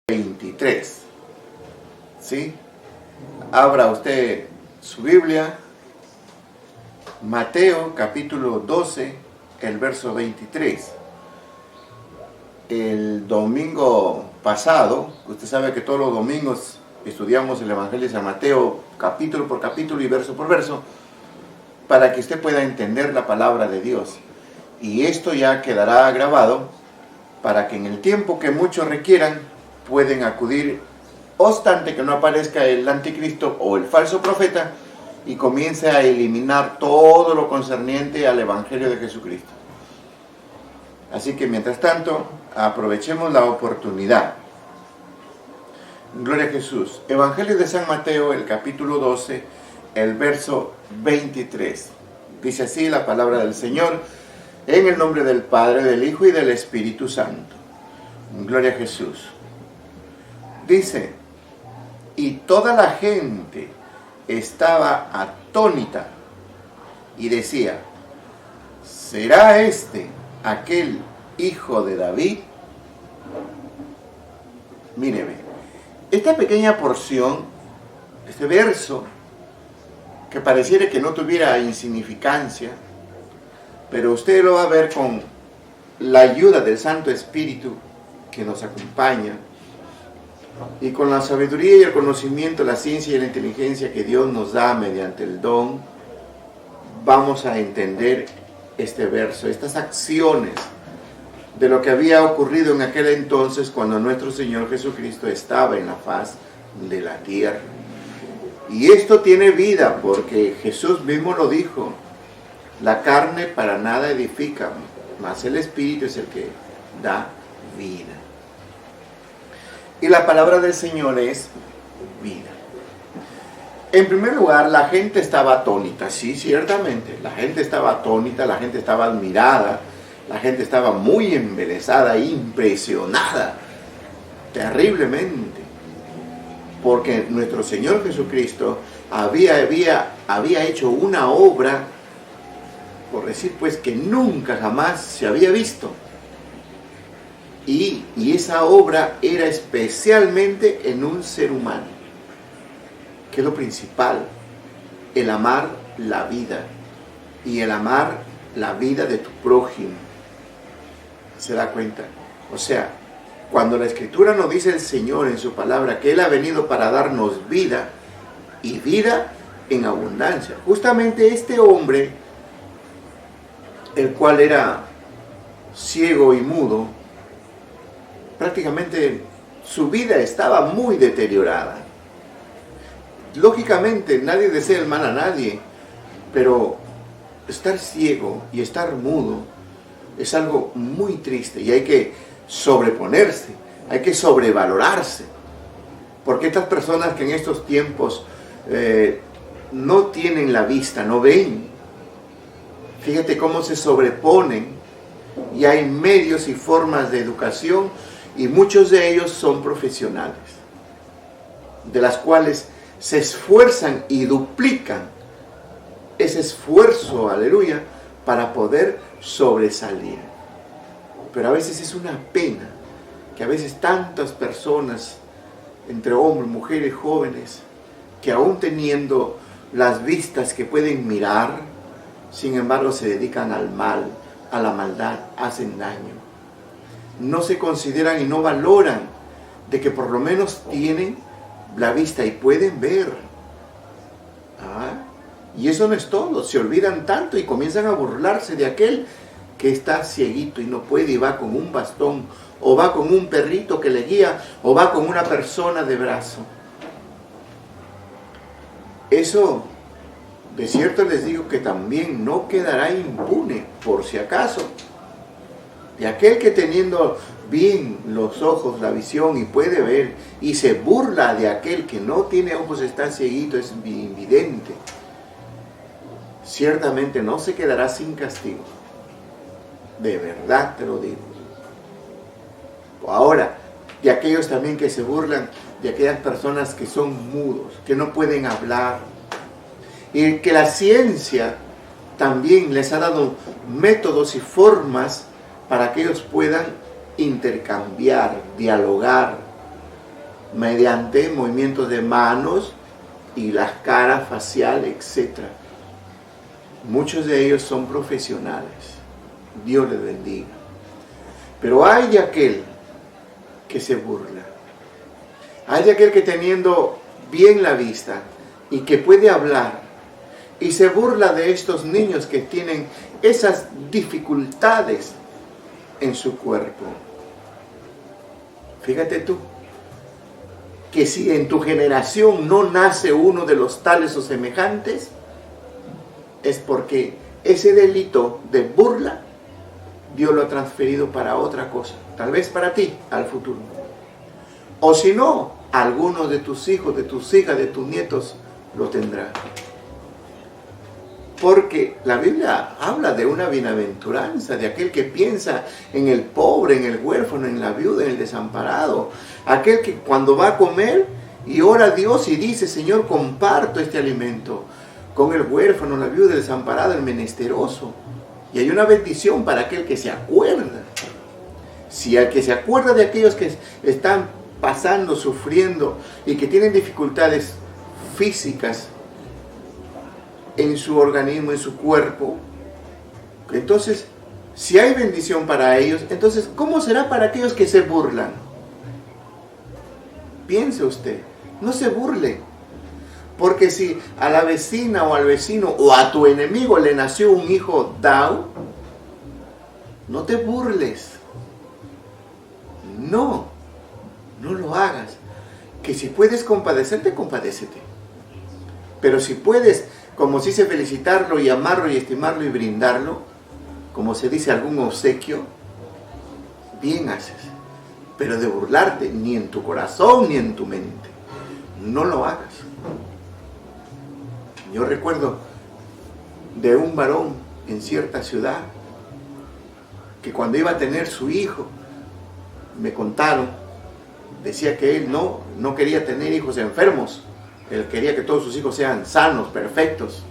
23. ¿Sí? Abra usted su Biblia, Mateo capítulo 12, el verso 23. El domingo pasado, usted sabe que todos los domingos estudiamos el Evangelio de San Mateo capítulo por capítulo y verso por verso, para que usted pueda entender la palabra de Dios. Y esto ya quedará grabado para que en el tiempo que muchos requieran pueden acudir, obstante que no aparezca el anticristo o el falso profeta, y comience a eliminar todo lo concerniente al Evangelio de Jesucristo. Así que mientras tanto, aprovechemos la oportunidad. Gloria a Jesús. Evangelio de San Mateo, el capítulo 12, el verso 23. Dice así la palabra del Señor, en el nombre del Padre, del Hijo y del Espíritu Santo. Gloria a Jesús. Dice, y toda la gente estaba atónita y decía, ¿será este aquel hijo de David? Míreme, esta pequeña porción, este verso, que pareciera que no tuviera insignificancia, pero usted lo va a ver con la ayuda del Santo Espíritu que nos acompaña, y con la sabiduría y el conocimiento, la ciencia y la inteligencia que Dios nos da mediante el don, vamos a entender este verso, estas acciones de lo que había ocurrido en aquel entonces cuando nuestro Señor Jesucristo estaba en la faz de la tierra. Y esto tiene vida porque Jesús mismo lo dijo, la carne para nada edifica, mas el Espíritu es el que da vida. Y la palabra del Señor es vida. En primer lugar, la gente estaba atónita. Sí, ciertamente, la gente estaba atónita, la gente estaba admirada, la gente estaba muy embelesada, impresionada, terriblemente, porque nuestro Señor Jesucristo había hecho una obra, por decir pues, que nunca jamás se había visto. Y esa obra era especialmente en un ser humano, que es lo principal, el amar la vida y el amar la vida de tu prójimo. ¿Se da cuenta? O sea, cuando la Escritura nos dice el Señor en su palabra que Él ha venido para darnos vida y vida en abundancia, justamente este hombre, el cual era ciego y mudo, prácticamente su vida estaba muy deteriorada. Lógicamente nadie desea el mal a nadie, pero estar ciego y estar mudo es algo muy triste y hay que sobreponerse, hay que sobrevalorarse, porque estas personas que en estos tiempos no tienen la vista, no ven, fíjate cómo se sobreponen, y hay medios y formas de educación, y muchos de ellos son profesionales, de las cuales se esfuerzan y duplican ese esfuerzo, aleluya, para poder sobresalir. Pero a veces es una pena que a veces tantas personas, entre hombres, mujeres, jóvenes, que aún teniendo las vistas que pueden mirar, sin embargo se dedican al mal, a la maldad, hacen daño. No se consideran y no valoran de que por lo menos tienen la vista y pueden ver. Y eso no es todo, se olvidan tanto y comienzan a burlarse de aquel que está cieguito y no puede y va con un bastón, o va con un perrito que le guía, o va con una persona de brazo. Eso, de cierto les digo que también no quedará impune, por si acaso. Y aquel que teniendo bien los ojos, la visión y puede ver, y se burla de aquel que no tiene ojos, está cieguito, es invidente, ciertamente no se quedará sin castigo. De verdad te lo digo. Ahora, de aquellos también que se burlan de aquellas personas que son mudos, que no pueden hablar, y que la ciencia también les ha dado métodos y formas para que ellos puedan intercambiar, dialogar, mediante movimientos de manos y las caras facial, etc. Muchos de ellos son profesionales. Dios les bendiga. Pero hay de aquel que se burla. Hay de aquel que teniendo bien la vista y que puede hablar y se burla de estos niños que tienen esas dificultades en su cuerpo. Fíjate tú, que si en tu generación no nace uno de los tales o semejantes, es porque ese delito de burla Dios lo ha transferido para otra cosa, tal vez para ti, al futuro. O si no, alguno de tus hijos, de tus hijas, de tus nietos lo tendrá. Porque la Biblia habla de una bienaventuranza, de aquel que piensa en el pobre, en el huérfano, en la viuda, en el desamparado. Aquel que cuando va a comer y ora a Dios y dice, Señor, comparto este alimento con el huérfano, la viuda, el desamparado, el menesteroso. Y hay una bendición para aquel que se acuerda. Si al que se acuerda de aquellos que están pasando, sufriendo y que tienen dificultades físicas en su organismo, en su cuerpo, entonces, si hay bendición para ellos, entonces, ¿cómo será para aquellos que se burlan? Piense usted, no se burle. Porque si a la vecina o al vecino o a tu enemigo le nació un hijo Down, no te burles. No lo hagas. Que si puedes compadecerte, compadécete. Pero si puedes, como se dice, felicitarlo y amarlo y estimarlo y brindarlo, como se dice algún obsequio, bien haces. Pero de burlarte, ni en tu corazón ni en tu mente. No lo hagas. Yo recuerdo de un varón en cierta ciudad que cuando iba a tener su hijo, me contaron, decía que él no quería tener hijos enfermos. Él quería que todos sus hijos sean sanos, perfectos,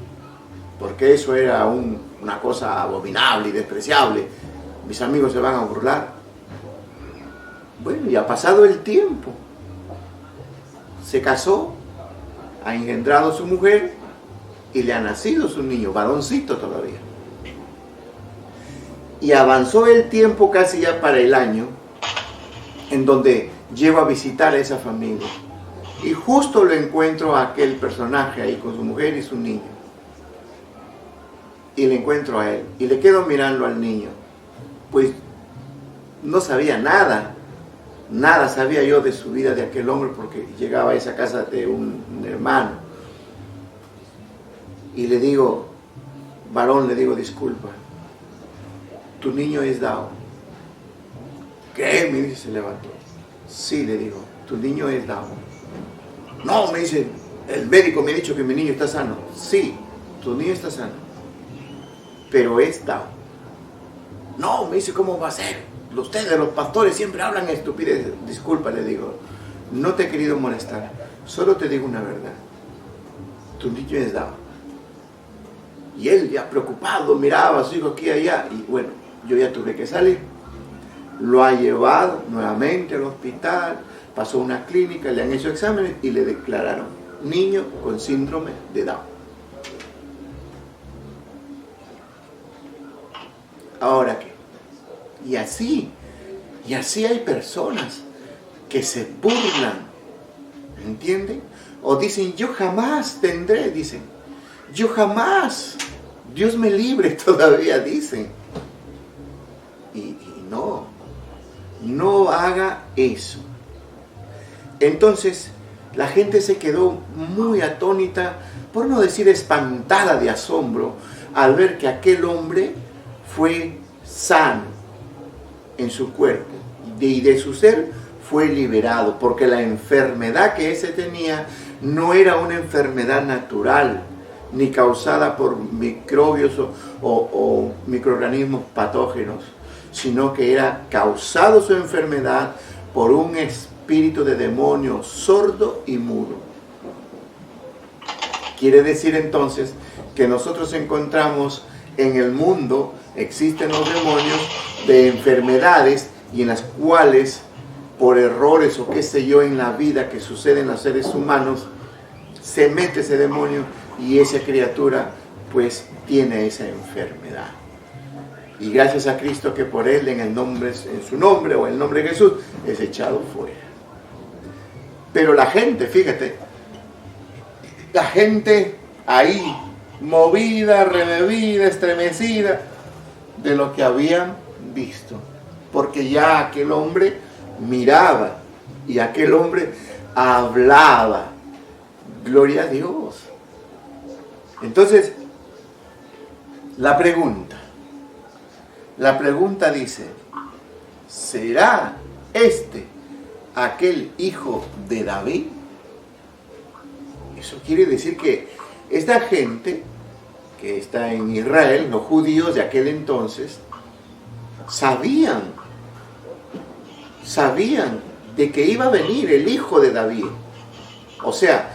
porque eso era una cosa abominable y despreciable. Mis amigos se van a burlar. Bueno, y ha pasado el tiempo. Se casó, ha engendrado su mujer y le ha nacido su niño, varoncito todavía. Y avanzó el tiempo casi ya para el año en donde llego a visitar a esa familia. Y justo lo encuentro a aquel personaje ahí con su mujer y su niño. Y le encuentro a él. Y le quedo mirando al niño. Pues no sabía nada. Nada sabía yo de su vida de aquel hombre porque llegaba a esa casa de un hermano. Y le digo, varón, le digo, disculpa. Tu niño es Down. ¿Qué? Me dice, se levantó. Sí, le digo, tu niño es Down. No, me dice, el médico me ha dicho que mi niño está sano. Sí, tu niño está sano, pero es Down. No, me dice, ¿cómo va a ser? Ustedes, los pastores, siempre hablan estupidez. Disculpa, le digo, no te he querido molestar, solo te digo una verdad. Tu niño es Down. Y él ya preocupado miraba a su hijo aquí y allá, y bueno, yo ya tuve que salir. Lo ha llevado nuevamente al hospital, pasó a una clínica, le han hecho exámenes y le declararon niño con síndrome de Down. ¿Ahora qué? Y así hay personas que se burlan, ¿entienden? O dicen, yo jamás tendré, dicen, yo jamás, Dios me libre, todavía dicen. Y no haga eso. Entonces, la gente se quedó muy atónita, por no decir espantada de asombro, al ver que aquel hombre fue sano en su cuerpo y de su ser fue liberado, porque la enfermedad que ese tenía no era una enfermedad natural, ni causada por microbios o microorganismos patógenos, sino que era causado su enfermedad por un espíritu de demonio sordo y mudo. Quiere decir entonces que nosotros encontramos en el mundo, existen los demonios de enfermedades y en las cuales por errores o qué sé yo en la vida que sucede en los seres humanos, se mete ese demonio y esa criatura pues tiene esa enfermedad. Y gracias a Cristo que por Él, en su nombre o en el nombre de Jesús, es echado fuera. Pero la gente, fíjate, la gente ahí, movida, remevida, estremecida de lo que habían visto. Porque ya aquel hombre miraba y aquel hombre hablaba. Gloria a Dios. Entonces, la pregunta dice, ¿será este aquel hijo de David? Eso quiere decir que esta gente que está en Israel, los judíos de aquel entonces, sabían de que iba a venir el hijo de David. O sea,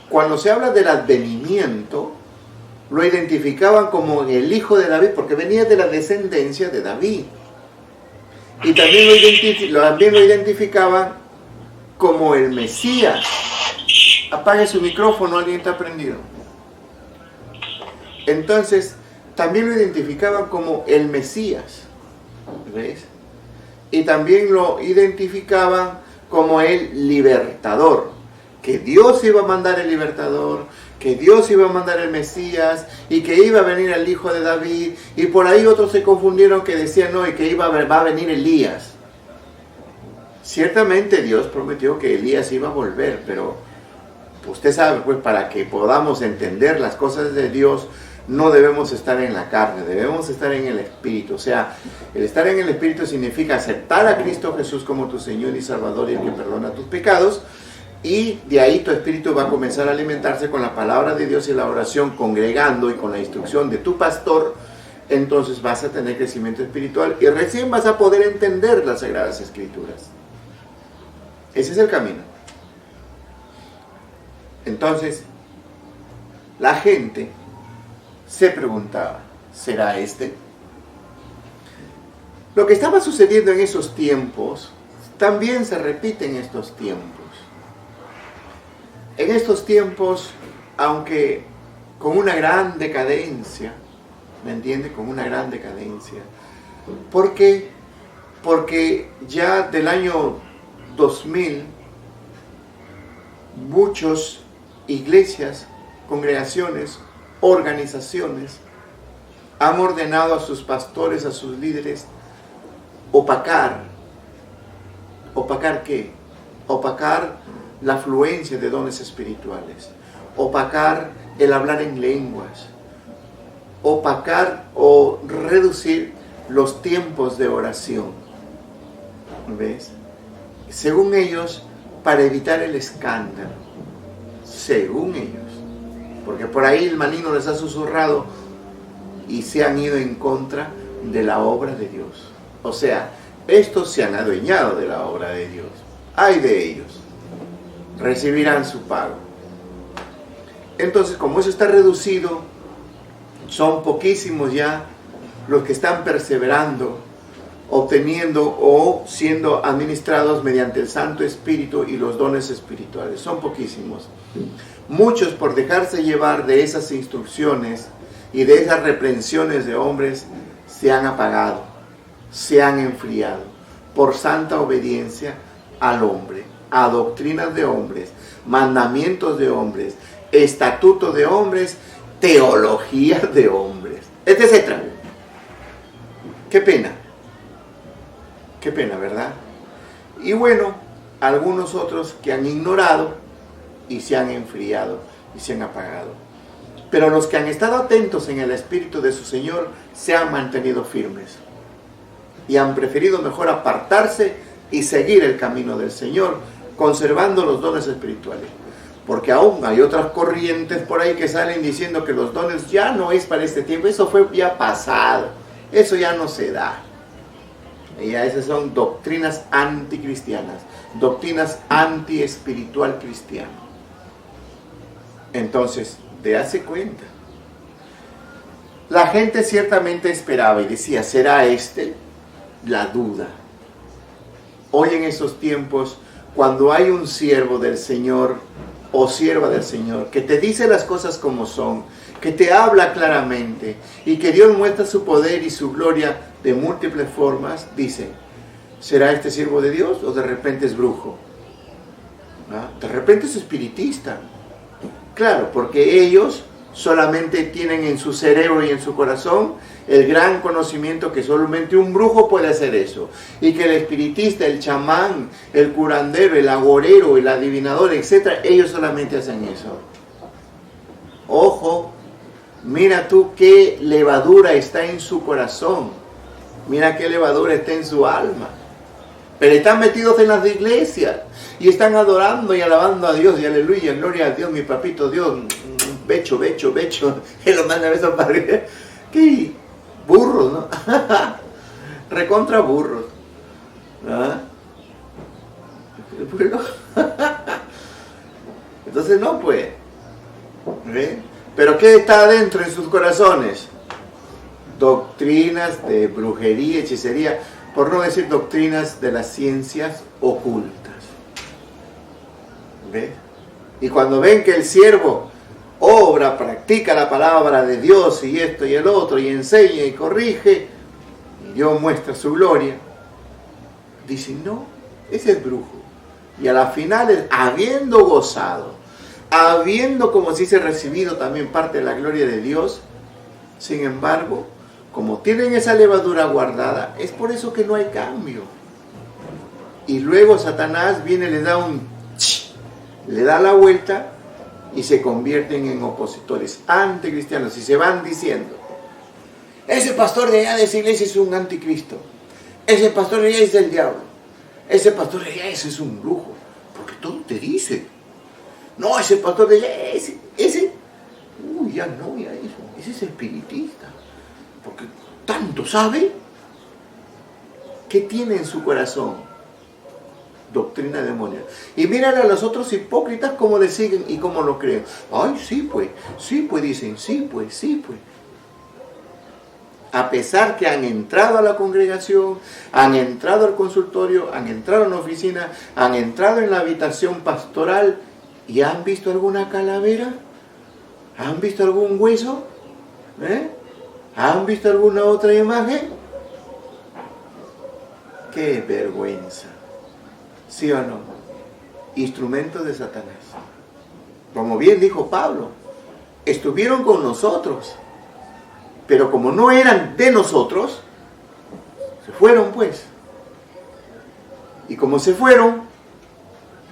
cuando se habla del advenimiento, lo identificaban como el hijo de David, porque venía de la descendencia de David. Y también lo identificaban como el Mesías. Apague su micrófono, alguien está prendido. Entonces, también lo identificaban como el Mesías. ¿Ves? Y también lo identificaban como el libertador. Que Dios iba a mandar el libertador, que Dios iba a mandar el Mesías y que iba a venir el hijo de David. Y por ahí otros se confundieron que decían no, y que va a venir Elías. Ciertamente Dios prometió que Elías iba a volver, pero usted sabe, pues para que podamos entender las cosas de Dios, no debemos estar en la carne, debemos estar en el Espíritu. O sea, el estar en el Espíritu significa aceptar a Cristo Jesús como tu Señor y Salvador y el que perdona tus pecados. Y de ahí tu espíritu va a comenzar a alimentarse con la palabra de Dios y la oración, congregando y con la instrucción de tu pastor. Entonces vas a tener crecimiento espiritual y recién vas a poder entender las Sagradas Escrituras. Ese es el camino. Entonces, la gente se preguntaba, ¿será este? Lo que estaba sucediendo en esos tiempos también se repite en estos tiempos. En estos tiempos, aunque con una gran decadencia, ¿me entiende? Con una gran decadencia. ¿Por qué? Porque ya del año 2000, muchas iglesias, congregaciones, organizaciones han ordenado a sus pastores, a sus líderes, opacar. ¿Opacar qué? Opacar la afluencia de dones espirituales, opacar el hablar en lenguas, opacar o reducir los tiempos de oración. ¿Ves? Según ellos, para evitar el escándalo. Según ellos. Porque por ahí el maligno les ha susurrado y se han ido en contra de la obra de Dios. O sea, estos se han adueñado de la obra de Dios. ¡Ay de ellos! Recibirán su pago. Entonces, como eso está reducido, son poquísimos ya los que están perseverando, obteniendo o siendo administrados mediante el Santo Espíritu y los dones espirituales. Son poquísimos. Muchos, por dejarse llevar de esas instrucciones y de esas reprensiones de hombres, se han apagado, se han enfriado por santa obediencia al hombre, a doctrinas de hombres, mandamientos de hombres, estatutos de hombres, teología de hombres, etc. Qué pena, ¿verdad? Y bueno, algunos otros que han ignorado y se han enfriado y se han apagado. Pero los que han estado atentos en el Espíritu de su Señor se han mantenido firmes y han preferido mejor apartarse y seguir el camino del Señor, conservando los dones espirituales. Porque aún hay otras corrientes por ahí que salen diciendo que los dones ya no es para este tiempo, eso fue ya pasado, eso ya no se da. Y ya esas son doctrinas anticristianas, doctrinas anti-espiritual cristiano. Entonces, déase cuenta. La gente ciertamente esperaba y decía, ¿será este? La duda. hoy en estos tiempos, cuando hay un siervo del Señor o sierva del Señor que te dice las cosas como son, que te habla claramente y que Dios muestra su poder y su gloria de múltiples formas, dice, ¿será este siervo de Dios o de repente es brujo? ¿Ah? De repente es espiritista. Claro, porque ellos solamente tienen en su cerebro y en su corazón el gran conocimiento que solamente un brujo puede hacer eso. Y que el espiritista, el chamán, el curandero, el agorero, el adivinador, etc., ellos solamente hacen eso. Ojo, mira tú qué levadura está en su corazón. Mira qué levadura está en su alma. Pero están metidos en las iglesias y están adorando y alabando a Dios y aleluya, gloria a Dios, mi papito Dios, becho, Él lo manda besos para arriba. ¿Qué? Burros, ¿no? Recontra burros. ¿Ah? Entonces no, pues. ¿Ve? ¿Pero qué está adentro en sus corazones? Doctrinas de brujería, hechicería, por no decir doctrinas de las ciencias ocultas. ¿Ve? Y cuando ven que el siervo obra, practica la palabra de Dios y esto y el otro, y enseña y corrige, y Dios muestra su gloria, dicen, no, ese es brujo. Y a la final, habiendo gozado, habiendo como si se recibido también parte de la gloria de Dios, sin embargo, como tienen esa levadura guardada, es por eso que no hay cambio. Y luego Satanás viene, le da la vuelta y se convierten en opositores anticristianos y se van diciendo, ese pastor de allá de esa iglesia es un anticristo, ese pastor de allá es del diablo, ese pastor de allá ese es un brujo, porque todo te dice, no, ese pastor de allá, ese es espiritista, porque tanto sabe. ¿Qué tiene en su corazón? Doctrina demoníaca. Y miran a los otros hipócritas cómo le siguen y cómo lo creen. Ay, sí pues, dicen, sí pues. A pesar que han entrado a la congregación, han entrado al consultorio, han entrado en la oficina, han entrado en la habitación pastoral y han visto alguna calavera, han visto algún hueso, han visto alguna otra imagen. ¡Qué vergüenza! ¿Sí o no? Instrumentos de Satanás. Como bien dijo Pablo, estuvieron con nosotros, pero como no eran de nosotros, se fueron pues. Y como se fueron,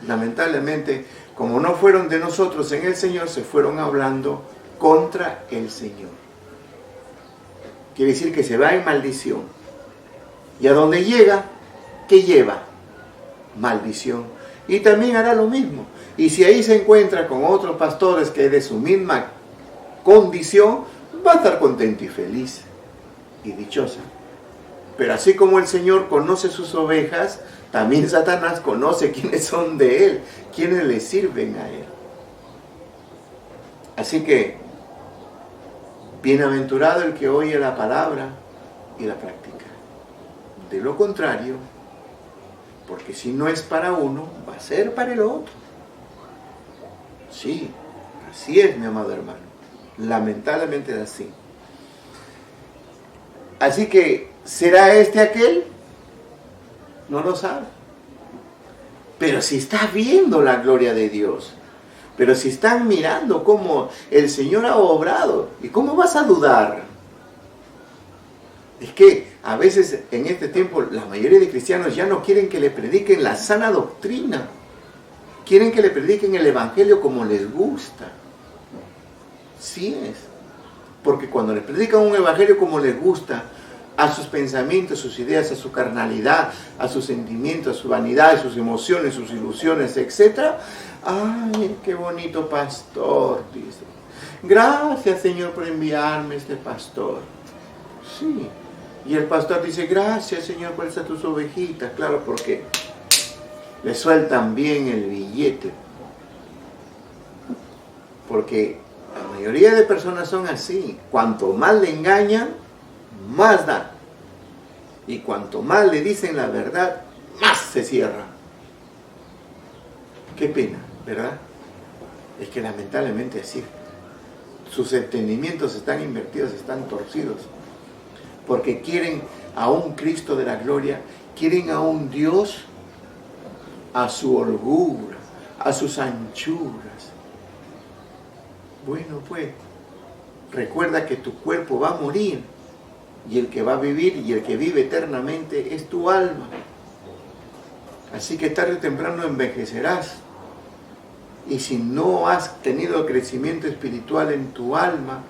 lamentablemente, como no fueron de nosotros en el Señor, se fueron hablando contra el Señor. Quiere decir que se va en maldición. Y a donde llega, ¿qué lleva? Maldición. Y también hará lo mismo. Y si ahí se encuentra con otros pastores que de su misma condición, va a estar contento y feliz y dichosa. Pero así como el Señor conoce sus ovejas, también Satanás conoce quiénes son de Él, quiénes le sirven a Él. Así que, bienaventurado el que oye la palabra y la practica. De lo contrario, porque si no es para uno, va a ser para el otro. Sí, así es, mi amado hermano. Lamentablemente es así. Así que, ¿será este aquel? No lo sabe. Pero si está viendo la gloria de Dios, pero si están mirando cómo el Señor ha obrado, ¿y cómo vas a dudar? Es que a veces en este tiempo la mayoría de cristianos ya no quieren que le prediquen la sana doctrina. Quieren que le prediquen el evangelio como les gusta. Sí es. Porque cuando le predican un evangelio como les gusta, a sus pensamientos, sus ideas, a su carnalidad, a sus sentimientos, a su vanidad, a sus emociones, sus ilusiones, etc. ¡Ay, qué bonito pastor! Dice. Gracias, Señor, por enviarme este pastor. Sí. Y el pastor dice, gracias, Señor, por esas tus ovejitas. Claro, porque le sueltan bien el billete. Porque la mayoría de personas son así. Cuanto más le engañan, más dan. Y cuanto más le dicen la verdad, más se cierra. Qué pena, ¿verdad? Es que lamentablemente así. Sus entendimientos están invertidos, están torcidos. Porque quieren a un Cristo de la gloria, quieren a un Dios a su holgura, a sus anchuras. Bueno, pues, recuerda que tu cuerpo va a morir, y el que va a vivir y el que vive eternamente es tu alma. Así que tarde o temprano envejecerás. Y si no has tenido crecimiento espiritual en tu alma,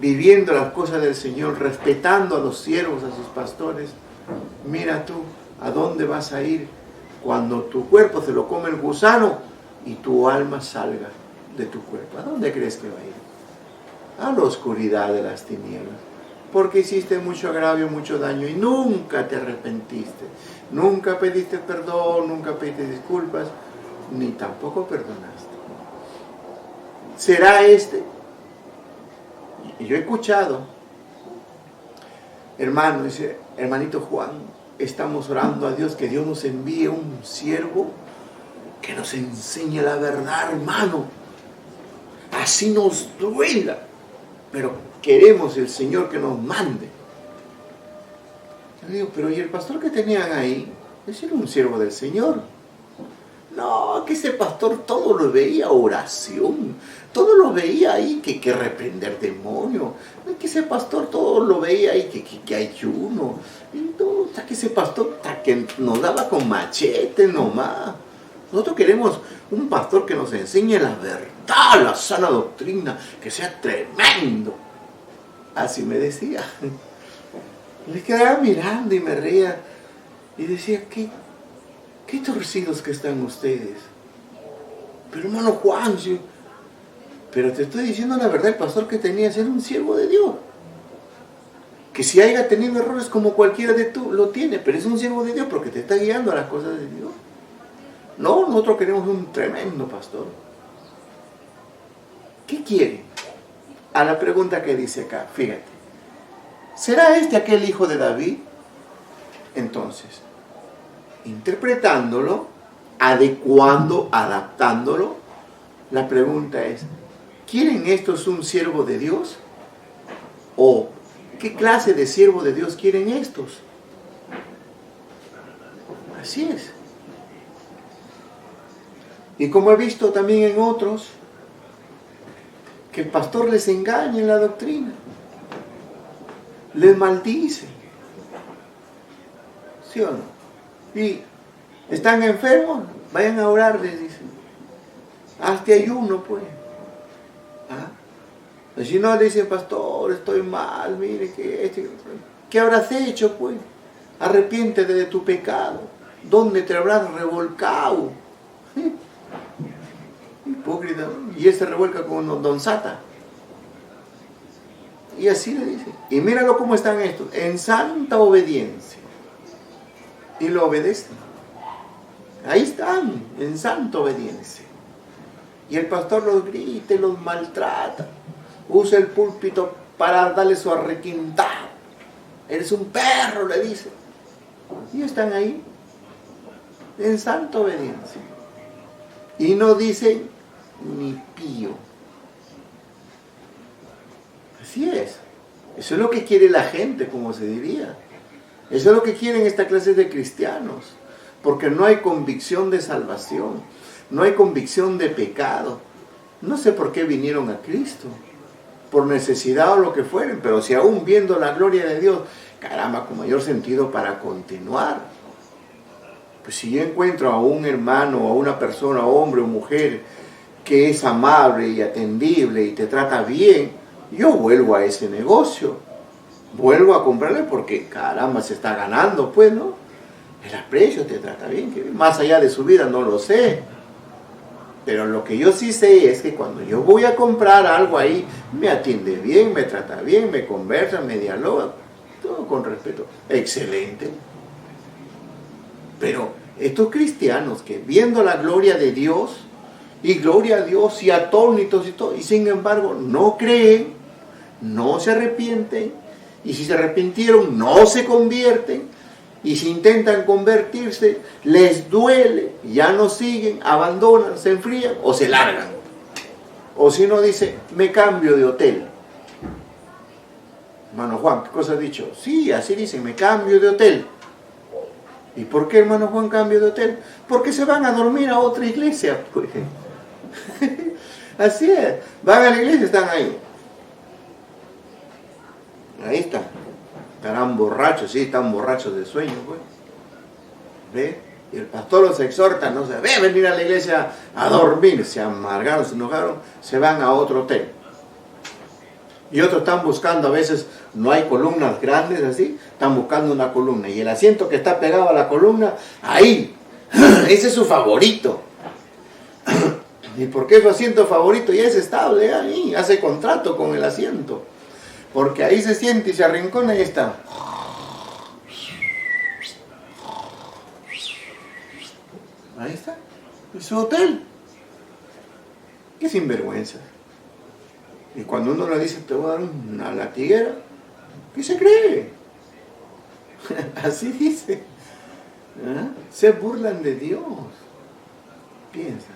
viviendo las cosas del Señor, respetando a los siervos, a sus pastores, mira tú a dónde vas a ir cuando tu cuerpo se lo come el gusano y tu alma salga de tu cuerpo. ¿A dónde crees que va a ir? A la oscuridad de las tinieblas. Porque hiciste mucho agravio, mucho daño y nunca te arrepentiste. Nunca pediste perdón, nunca pediste disculpas, ni tampoco perdonaste. ¿Será este? Y yo he escuchado, hermano, dice, hermanito Juan, estamos orando a Dios que Dios nos envíe un siervo que nos enseñe la verdad, hermano. Así nos duela, pero queremos el Señor que nos mande. Yo digo, pero ¿y el pastor que tenían ahí? Ese era un siervo del Señor. No, que ese pastor todo lo veía oración, todo lo veía ahí que reprender demonios, que ese pastor todo lo veía ahí que ayuno, y todo, que ese pastor que nos daba con machete nomás. Nosotros queremos un pastor que nos enseñe la verdad, la sana doctrina, que sea tremendo. Así me decía. Le quedaba mirando y me reía y decía, ¿qué torcidos que están ustedes? Pero hermano Juan, pero te estoy diciendo la verdad, el pastor que tenías era un siervo de Dios. Que si haya tenido errores como cualquiera de tú, lo tiene, pero es un siervo de Dios porque te está guiando a las cosas de Dios. No, nosotros queremos un tremendo pastor. ¿Qué quiere? A la pregunta que dice acá, fíjate. ¿Será este aquel hijo de David? Entonces, interpretándolo, adecuando, adaptándolo, la pregunta es, ¿quieren estos un siervo de Dios? ¿O qué clase de siervo de Dios quieren estos? Así es. Y como he visto también en otros, que el pastor les engaña en la doctrina, les maldice. ¿Sí o no? Y están enfermos, vayan a orar, les dicen. Hazte ayuno, pues. ¿Ah? Si no, le dicen, pastor, estoy mal, mire, ¿qué habrás hecho, pues? Arrepiéntete de tu pecado. ¿Dónde te habrás revolcado? ¿Sí? Hipócrita, ¿no? Y él se revuelca con Don Sata. Y así le dice. Y míralo cómo están estos, en santa obediencia. Y lo obedecen. Ahí están, en santa obediencia. Y el pastor los grita y los maltrata. Usa el púlpito para darle su arrequintar. Eres un perro, le dice. Y están ahí, en santa obediencia. Y no dicen ni pío. Así es. Eso es lo que quiere la gente, como se diría. Eso es lo que quieren esta clase de cristianos. Porque no hay convicción de salvación. No hay convicción de pecado. No sé por qué vinieron a Cristo. Por necesidad o lo que fueren. Pero si aún viendo la gloria de Dios, caramba, con mayor sentido para continuar. Pues si yo encuentro a un hermano, a una persona, hombre o mujer, que es amable y atendible y te trata bien, yo vuelvo a ese negocio. Vuelvo a comprarle porque, caramba, se está ganando, pues, ¿no? El aprecio, te trata bien. Que más allá de su vida no lo sé. Pero lo que yo sí sé es que cuando yo voy a comprar algo ahí, me atiende bien, me trata bien, me conversa, me dialoga, todo con respeto. Excelente. Pero estos cristianos que viendo la gloria de Dios, y gloria a Dios, y atónitos y todo, y sin embargo no creen, no se arrepienten, y si se arrepintieron, no se convierten, Y si intentan convertirse, les duele, ya no siguen, abandonan, se enfrían o se largan. O si no dice, me cambio de hotel. Hermano Juan, ¿qué cosa ha dicho? Sí, así dicen, me cambio de hotel. ¿Y por qué, hermano Juan, cambio de hotel? Porque se van a dormir a otra iglesia, pues. Así es, van a la iglesia, están ahí. Ahí están. Estarán borrachos, sí, están borrachos de sueño, pues. ¿Ve? Y el pastor los exhorta, no se ve venir a la iglesia a dormir. Se amargaron, se enojaron, se van a otro hotel. Y otros están buscando, a veces no hay columnas grandes así, están buscando una columna. Y el asiento que está pegado a la columna, ahí, ese es su favorito. ¿Y por qué su asiento favorito? Ya es estable ahí, hace contrato con el asiento. Porque ahí se siente y se arrincona y está. Ahí está, es su hotel. Qué sinvergüenza. Y cuando uno le dice, te voy a dar una latiguera, ¿qué se cree? Así dice. ¿Eh? Se burlan de Dios. Piensa.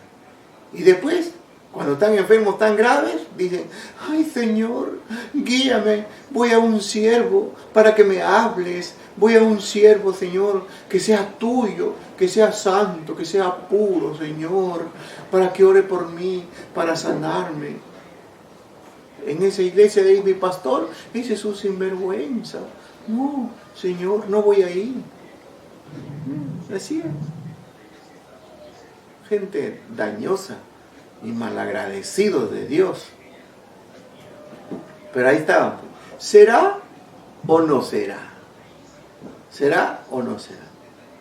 Y después, cuando están enfermos tan graves, dicen, ay Señor, guíame, voy a un siervo para que me hables, voy a un siervo, Señor, que sea tuyo, que sea santo, que sea puro, Señor, para que ore por mí, para sanarme. En esa iglesia de mi pastor, ese es un sinvergüenza. No, Señor, no voy a ir. Así es. Gente dañosa y malagradecidos de Dios. Pero ahí estaban. ¿Será o no será? ¿Será o no será?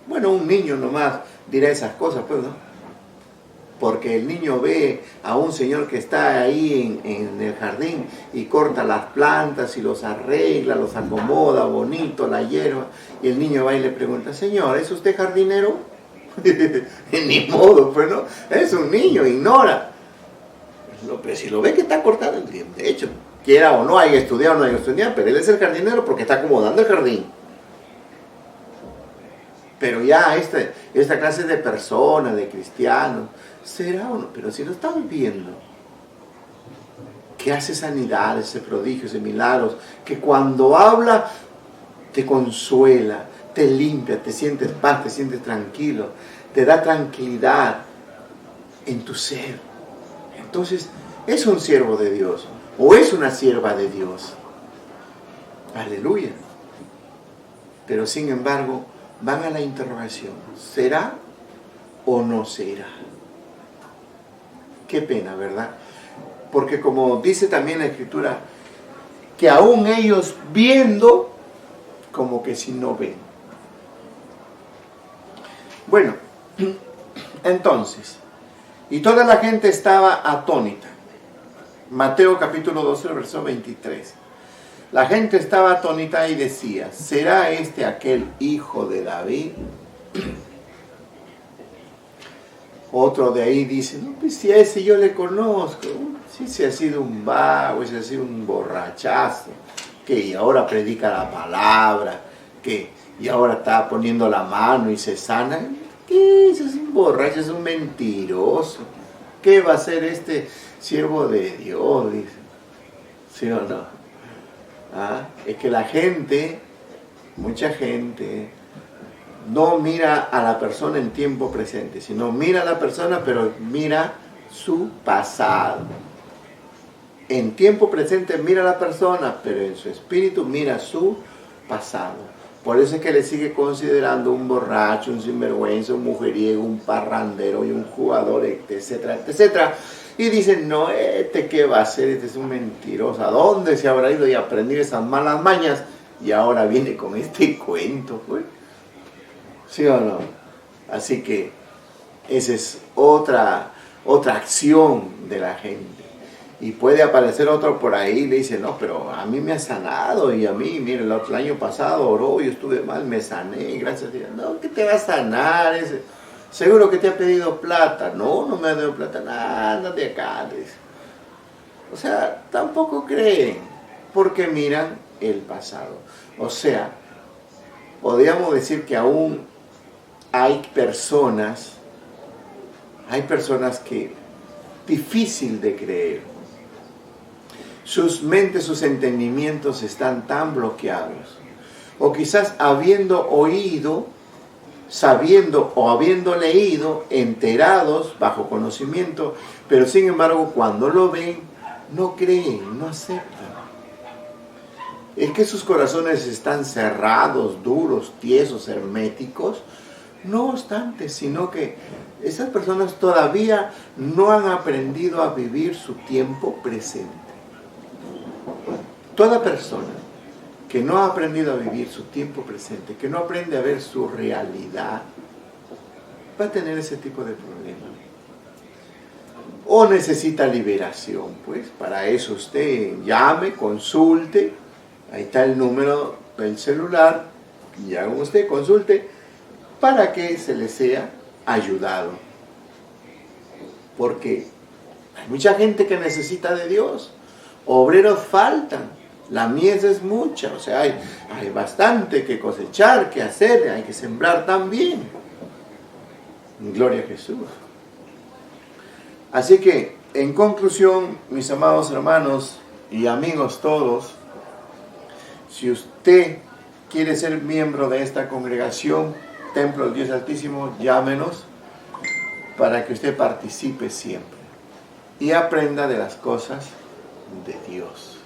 Bueno, un niño nomás dirá esas cosas, pues, ¿no? Porque el niño ve a un señor que está ahí en el jardín y corta las plantas y los arregla, los acomoda bonito, la hierba. Y el niño va y le pregunta, Señor, ¿es usted jardinero? Ni modo, pues no. Es un niño, ignora. Pero si lo ve que está cortando, de hecho, quiera o no, haya estudiado o no haya estudiado, pero él es el jardinero porque está acomodando el jardín. Pero ya esta clase de personas, de cristianos, será o no, pero si lo estamos viendo, que hace sanidades, hace prodigios, hace milagros, que cuando habla te consuela, te limpia, te sientes paz, te sientes tranquilo, te da tranquilidad en tu ser. Entonces, es un siervo de Dios o es una sierva de Dios. Aleluya. Pero sin embargo, van a la interrogación, ¿será o no será? Qué pena, ¿verdad? Porque como dice también la Escritura, que aún ellos viendo, como que si no ven. Bueno, entonces, y toda la gente estaba atónita. Mateo capítulo 12, verso 23. La gente estaba atónita y decía, ¿será este aquel hijo de David? Otro de ahí dice, no, pues si a ese yo le conozco, sí, se ha sido un vago, se ha sido un borrachazo, que ahora predica la palabra, que y ahora está poniendo la mano y se sana. ¿Qué? Ese es un borracho, es un mentiroso. ¿Qué va a ser este siervo de Dios? Dice. ¿Sí o no? ¿Ah? Es que la gente, mucha gente, no mira a la persona en tiempo presente, sino mira a la persona, pero mira su pasado. En tiempo presente mira a la persona, pero en su espíritu mira su pasado. Por eso es que le sigue considerando un borracho, un sinvergüenza, un mujeriego, un parrandero y un jugador, etcétera, etcétera. Y dicen, no, ¿qué va a hacer? Este es un mentiroso. ¿A dónde se habrá ido y aprendido esas malas mañas? Y ahora viene con este cuento, pues. ¿Sí o no? Así que esa es otra acción de la gente. Y puede aparecer otro por ahí y le dice, no, pero a mí me ha sanado y a mí, mire, el año pasado oró, yo estuve mal, me sané, gracias a Dios. No, ¿qué te va a sanar? Seguro que te ha pedido plata. No, no me ha dado plata, nada de acá. O sea, tampoco creen, porque miran el pasado. O sea, podríamos decir que aún hay personas que difícil de creer. Sus mentes, sus entendimientos están tan bloqueados. O quizás habiendo oído, sabiendo o habiendo leído, enterados, bajo conocimiento, pero sin embargo cuando lo ven, no creen, no aceptan. Es que sus corazones están cerrados, duros, tiesos, herméticos. No obstante, sino que esas personas todavía no han aprendido a vivir su tiempo presente. Toda persona que no ha aprendido a vivir su tiempo presente, que no aprende a ver su realidad, va a tener ese tipo de problemas. O necesita liberación, pues para eso usted llame, consulte, ahí está el número del celular, y ya usted consulte para que se le sea ayudado. Porque hay mucha gente que necesita de Dios, obreros faltan, la mies es mucha, o sea, hay bastante que cosechar, que hacer, hay que sembrar también. Gloria a Jesús. Así que, en conclusión, mis amados hermanos y amigos todos, si usted quiere ser miembro de esta congregación, Templo del Dios Altísimo, llámenos para que usted participe siempre y aprenda de las cosas de Dios.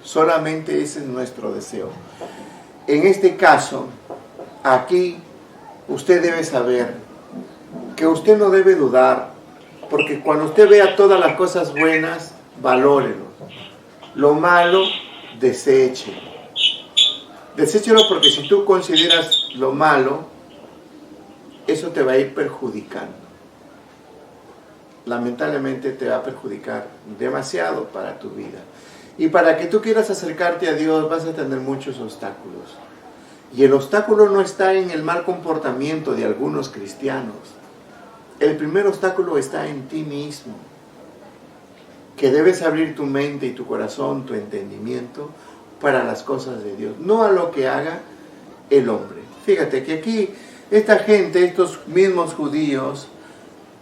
Solamente ese es nuestro deseo. En este caso, aquí, usted debe saber que usted no debe dudar, porque cuando usted vea todas las cosas buenas, valórelo. Lo malo, deséchelo. Deséchelo porque si tú consideras lo malo, eso te va a ir perjudicando. Lamentablemente te va a perjudicar demasiado para tu vida. Y para que tú quieras acercarte a Dios vas a tener muchos obstáculos. Y el obstáculo no está en el mal comportamiento de algunos cristianos. El primer obstáculo está en ti mismo. Que debes abrir tu mente y tu corazón, tu entendimiento para las cosas de Dios, no a lo que haga el hombre. Fíjate que aquí esta gente, estos mismos judíos,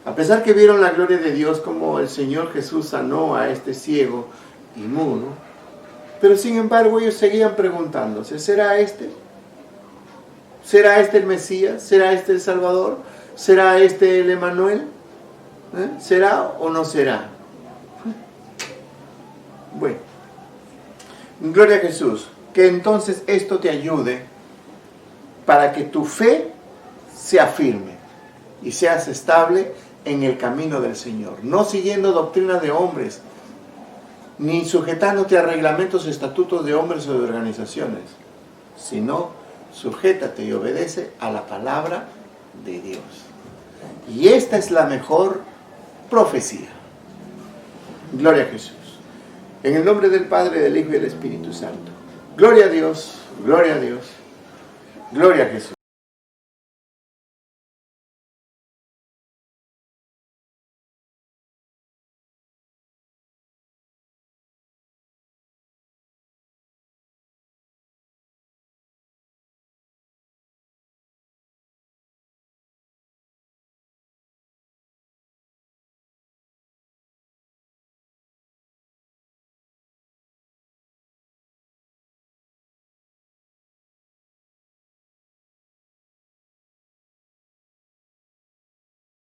a pesar que vieron la gloria de Dios como el Señor Jesús sanó a este ciego y mudo, pero sin embargo ellos seguían preguntándose, ¿será este? ¿Será este el Mesías? ¿Será este el Salvador? ¿Será este el Emanuel? ¿Será o no será? Bueno, gloria a Jesús, que entonces esto te ayude para que tu fe sea firme y seas estable en el camino del Señor, no siguiendo doctrinas de hombres, ni sujetándote a reglamentos, estatutos de hombres o de organizaciones, sino sujétate y obedece a la palabra de Dios. Y esta es la mejor profecía. Gloria a Jesús. En el nombre del Padre, del Hijo y del Espíritu Santo. Gloria a Dios, gloria a Dios, gloria a Jesús.